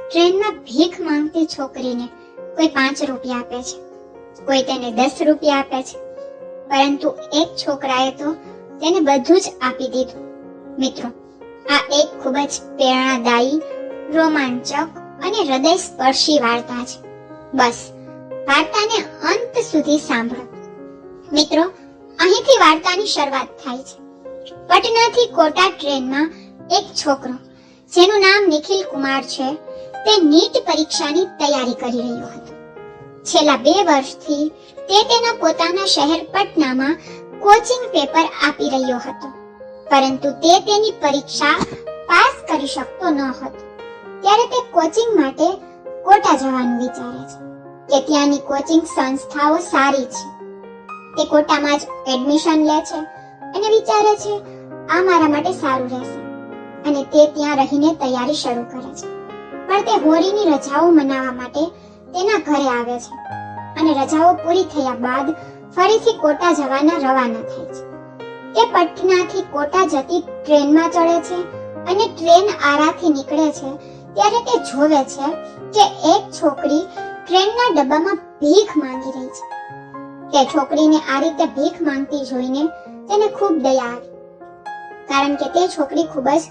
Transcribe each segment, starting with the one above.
ટ્રેનમાં ભીખ માંગતી છોકરીને કોઈ 5 રૂપિયા આપે છે, કોઈ તેને 10 રૂપિયા આપે છે, પરંતુ એક છોકરાએ તો તેને બધું જ આપી દીધું. મિત્રો, આ એક ખૂબ જ પ્રેરણાદાયી, રોમાંચક અને હૃદયસ્પર્શી વાર્તા છે. બસ વાર્તાને અંત સુધી સાંભળો. મિત્રો, અહીંથી વાર્તાની શરૂઆત થાય છે. પટનાથી કોટા ટ્રેનમાં એક છોકરો જેનું નામ નિખિલ કુમાર છે, તે નીટ પરીક્ષાની તૈયારી કરી રહ્યો હતો. છેલ્લા 2 વર્ષથી તે તેના પોતાના શહેર પટનામાં કોચિંગ પેપર આપી રહ્યો હતો, પરંતુ તે તેની પરીક્ષા પાસ કરી શકતો ન હતો. ત્યારે તે કોચિંગ માટે કોટા જવાનું વિચારે છે કે ત્યાંની કોચિંગ સંસ્થાઓ સારી છે. તે કોટામાં જ એડમિશન લે છે અને વિચારે છે આ મારા માટે સારું રહેશે, અને તે ત્યાં રહીને તૈયારી શરૂ કરે છે. પણ તે હોળીની રજાઓ મનાવવા માટે તેના ઘરે આવે છે અને રજાઓ પૂરી થયા બાદ ફરીથી કોટા જવાના રવાના થાય છે. તે પટનાથી કોટા જતી ટ્રેનમાં ચડે છે અને ટ્રેન આરાથી નીકળે છે ત્યારે તે જોવે છે કે એક છોકરી ટ્રેનના ડબ્બામાં ભીખ માંગી રહી છે. તે છોકરીને આ રીતે ભીખ માંગતી જોઈને તેને ખૂબ દયા આવી, કારણ કે તે છોકરી ખૂબ જ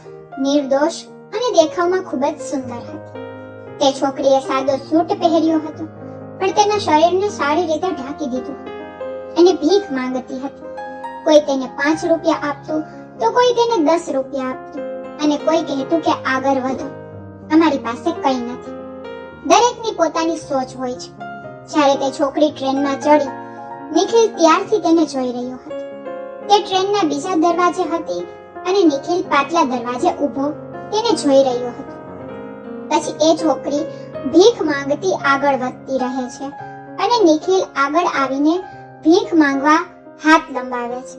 નિર્દોષ અને દેખાવમાં ખૂબ જ સુંદર હતી. તે છોકરીએ સાદો સૂટ પહેર્યો હતો, પણ તેના શરીરને સારી રીતે ઢાંકી દીધું અને ભીખ માંગતી હતી. કોઈ તેને 5 રૂપિયા આપતું તો કોઈ તેને 10 રૂપિયા આપતું, અને કોઈ કહેતું કે આગળ વધો, અમારી પાસે કંઈ નથી. દરેકની પોતાની સોચ હોય છે. જ્યારે તે છોકરી ટ્રેનમાં ચડી, નિખિલ ત્યારથી તેને જોઈ રહ્યો હતો. તે ટ્રેનના બીજા દરવાજે હતી અને નિખિલ પાછલા દરવાજે ઊભો તેને જોઈ રહ્યો હતો. પછી એ છોકરી ભીખ માંગતી આગળ વધતી રહે છે અને નિખિલ આગળ આવીને ભીખ માંગવા હાથ લંબાવે છે.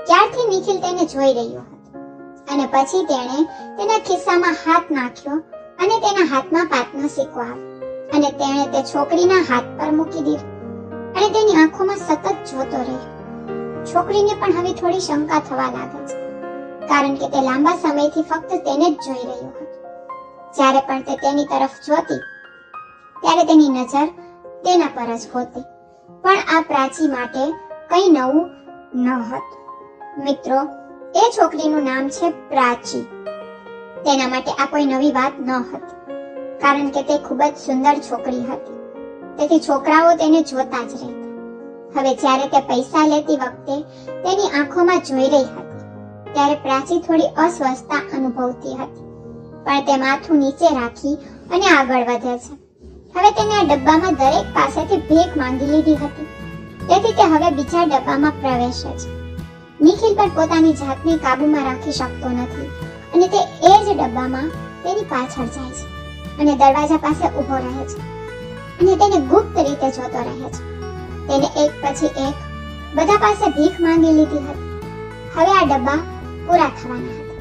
ત્યારથી નિખિલ તેને જોઈ રહ્યો હતો અને પછી તેણે તેના ખિસ્સામાં હાથ નાખ્યો અને તેના હાથમાં પાટનો સિક્કો આવ્યો અને તેણે તે છોકરીના હાથ પર મૂકી દીધો અને તેની આંખોમાં સતત જોતો રહ્યો. છોકરીને પણ હવે થોડી શંકા થવા લાગે છે, કારણ કે તે લાંબા સમયથી ફક્ત તેને જ જોઈ રહ્યો હતો. જ્યારે પણ તે તેની તરફ જોતી ત્યારે તેની નજર તેના પર જ હોતી. પણ આ પ્રાચી માટે કંઈ નવું ન હતું. મિત્રો, એ છોકરીનું નામ છે પ્રાચી. તેના માટે આ કોઈ નવી વાત ન હતી, કારણ કે તે ખૂબ જ સુંદર છોકરી હતી. તેથી છોકરાઓ તેને જોતા જ રહેતા. હવે જ્યારે તે પૈસા લેતી વખતે તેની આંખોમાં જોઈ રહી હતી, ત્યારે પ્રાચી થોડી અસ્વસ્થતા અનુભવતી હતી, પણ તે માથું નીચે રાખી અને આગળ વધે છે. હવે તેને આ ડબ્બામાં દરેક પાસેથી ભીખ માંગી લીધી હતી, તેથી તે હવે બીજા ડબ્બામાં પ્રવેશે છે. નિખિલ પણ પોતાની જાતને કાબૂમાં રાખી શકતો નથી અને તે એ જ ડબ્બામાં તેની પાછળ જાય છે અને દરવાજા પાસે ઊભો રહે છે અને તેને ગુપ્ત રીતે જોતો રહે છે. તેને એક પછી એક બધા પાસે ભીખ માંગી લીધી હતી. હવે આ ડબ્બા પૂરા થવાના હતા.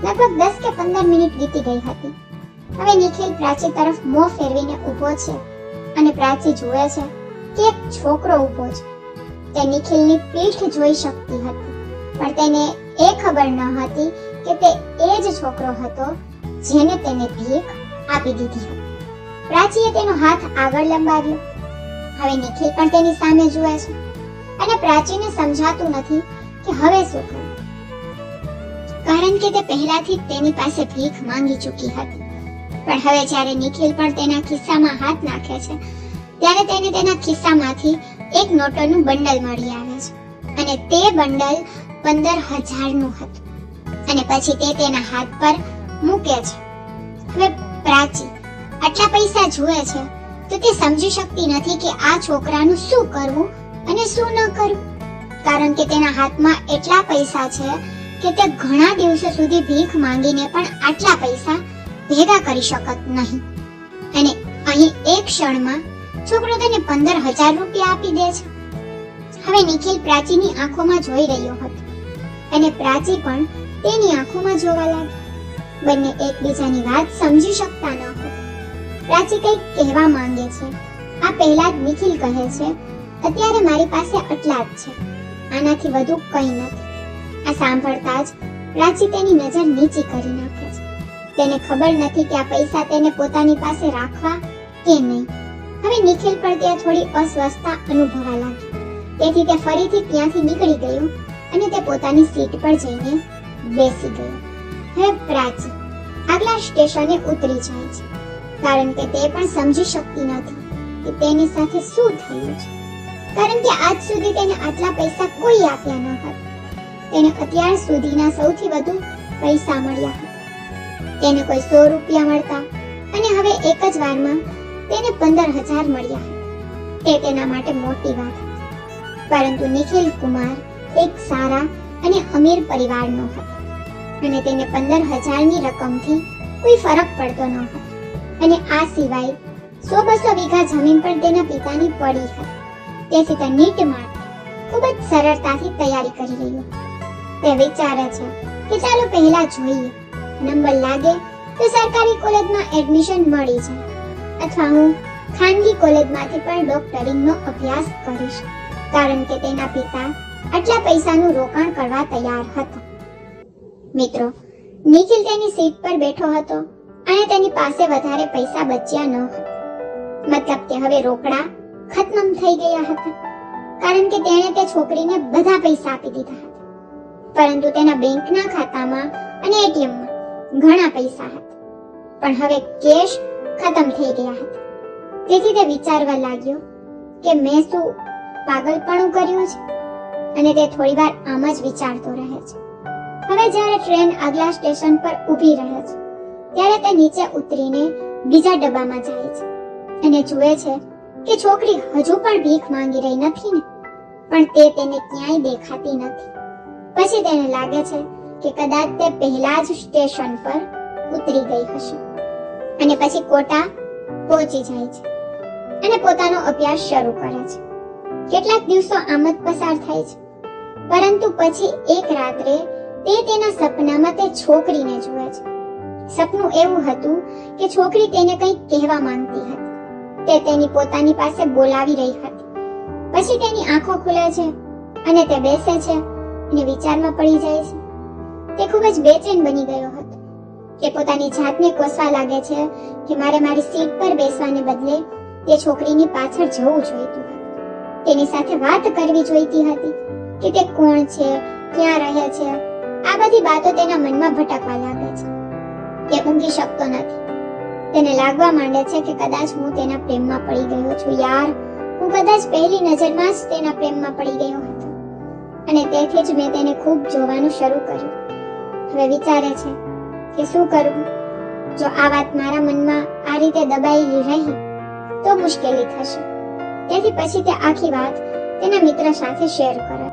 લગભગ 10 કે 15 મિનિટ વીતી ગઈ હતી. હવે નિખિલ પ્રાચી તરફ મોં ફેરવીને ઊભો છે અને પ્રાચી જુએ છે કે એક છોકરો ઊભો છે. તે નિખિલની પીઠ જોઈ શકતી હતી, પણ તેને એ ખબર ન હતી કે તે એ જ છોકરો હતો જેને તેને ભીખ આપી દીધી હતી. પ્રાચીએ તેનો હાથ આગળ લંબાવ્યો. હવે નિખિલ પણ તેની સામે જુએ છે અને પ્રાચીને સમજાતું નથી કે હવે શું કરવું, કારણ કે તે પહેલાથી તેની પાસે ભીખ માંગી ચૂકી હતી. પણ હવે જ્યારે નિખિલ પણ તેના ખિસ્સામાં હાથ નાખે છે ત્યારે તેને તેના ખિસ્સામાંથી એક નોટોનું બંડલ મળી આવે છે અને તે બંડલ 15,000નું હતું. અને પછી તે તેના હાથ પર મૂકે છે. હવે પ્રાચી આટલા પૈસા જુએ છે તો તે સમજી શકતી નથી કે આ છોકરાનું શું કરવું અને શું ન કરવું, કારણ કે તેના હાથમાં એટલા પૈસા છે કે તે ઘણા દિવસો સુધી ભીખ માંગીને પણ આટલા પૈસા ભેગા કરી શકત નહીં. અને અહીં એક ક્ષણમાં છોકરો તેને 15,000 રૂપિયા આપી દે છે. હવે નિખિલ પ્રાચીની આંખોમાં જોઈ રહ્યો હતો અને પ્રાચી પણ તેની આંખોમાં જોવા લાગી. બંને એકબીજાની વાત સમજી શકતા ન હતા. પ્રાચી કંઈક કહેવા માંગે છે. આ પહેલા જ નિખિલ કહે છે, અત્યારે મારી પાસે આટલા જ છે, આનાથી વધુ કંઈ નથી. આ સાંભળતા જ પ્રાચી તેની નજર નીચી કરી નાખે છે તેને ખબર નથી કે આ પૈસા તેને પોતાની પાસે રાખવા કે નહીં. હવે નિખિલ પર ત્યાં થોડી અસ્વસ્થતા અનુભવા લાગી. તેથી તે ફરીથી ત્યાંથી નીકળી ગયો અને તે પોતાની સીટ પર જઈને બેસી ગયો. હવે પ્રાચી આગલા સ્ટેશને ઉતરી જાય છે, કારણ કે તે પણ સમજી શકતી નથી કે તેની સાથે શું થયું છે. કારણ કે આજ સુધી તેને આટલા પૈસા કોઈ આપ્યા ન હતા. તેને અત્યાર સુધીના સૌથી વધુ પૈસા મળ્યા હતા. તેને કોઈ 100 રૂપિયા મળતા અને હવે એક જ વારમાં તેને 15,000 મળ્યા હતા. તે તેના માટે મોટી વાત હતી. પરંતુ નિખિલ કુમાર એક સારા અને અમીર પરિવારનો હતો અને તેને 15,000ની રકમથી કોઈ ફરક પડતો ન હતો. અને આ સિવાય 100-200 વીઘા જમીન પણ તેના પિતાની પડી હતી. તેથી તે નીટ માટે ખૂબ જ સરળતાથી તૈયારી કરી રહ્યો. તે વિચારે છે કે ચાલો પહેલા જોઈએ, નંબર લાગે તો સરકારી કોલેજમાં એડમિશન મળી જાય અથવા હું ખાનગી કોલેજમાંથી પણ ડોક્ટરિંગનો અભ્યાસ કરીશ, કારણ કે તેના પિતા આટલા પૈસાનું રોકાણ કરવા તૈયાર હતા. મિત્રો, નિખિલ તેની સીટ પર બેઠો હતો અને તેની પાસે વધારે પૈસા બચ્યા ન હતા. મતલબ કે હવે રોકડા ખતમ થઈ ગયા હતા, કારણ કે તેણે તે છોકરીને બધા પૈસા આપી દીધા હતા. પરંતુ તેના બેંકના ખાતામાં અને એટીએમમાં ઘણા પૈસા હતા, પણ હવે કેશ ખતમ થઈ ગયા હતા. તેથી તે વિચારવા લાગ્યો કે મેં શું પાગલપણું કર્યું છે, અને તે થોડીવાર આમ જ વિચારતો રહે છે. હવે જ્યારે ટ્રેન આગલા સ્ટેશન પર ઊભી રહે છે, ત્યારે તે નીચે ઉતરીને બીજા ડબ્બામાં જાય છે અને જુએ છે કે છોકરી હજુ પણ ભીખ માંગી રહી નથી ને, પણ તે તેને ક્યાંય દેખાતી નથી. પછી તેને લાગે છે કે કદાચ તે પહેલા જ સ્ટેશન પર ઉતરી ગઈ હશે અને પછી કોટા પહોંચી જાય છે અને પોતાનો અભ્યાસ શરૂ કરે છે. કેટલાક દિવસો આમ જ પસાર થાય છે, પરંતુ પછી એક રાત્રે તે તેના સપનામાં તે છોકરીને જુએ છે. સપનું એવું હતું કે છોકરી તેને કંઈક કહેવા માંગતી હતી. તે તેની પોતાની પાસે બોલાવી રહી હતી. પછી તેની આંખો ખુલે છે અને તે બેસે છે અને વિચારમાં પડી જાય છે. તે ખૂબ જ બેચેન બની ગયો હતો. તે પોતાની જાતને કોસવા લાગે છે કે મારે મારી સીટ પર બેસવાને બદલે તે છોકરીની પાછળ જવું જોઈતું હતું. તેની સાથે વાત કરવી જોઈતી હતી કે તે કોણ છે, ક્યાં રહે છે. આ બધી વાતો તેના મનમાં ભટકવા લાગે છે. તે ઊંઘી શકતો નથી. તેને લાગવા માંડે છે કે કદાચ હું તેના પ્રેમમાં પડી ગયો છું. યાર, હું કદાચ પહેલી નજરમાં જ તેના પ્રેમમાં પડી ગયો હતો અને તેથી જ મેં તેને ખૂબ જોવાનું શરૂ કર્યું. હવે વિચારે છે કે શું કરવું. જો આ વાત મારા મનમાં આ રીતે દબાયેલી રહી તો મુશ્કેલી થશે. તેથી પછી તે આખી વાત તેના મિત્ર સાથે શેર કરે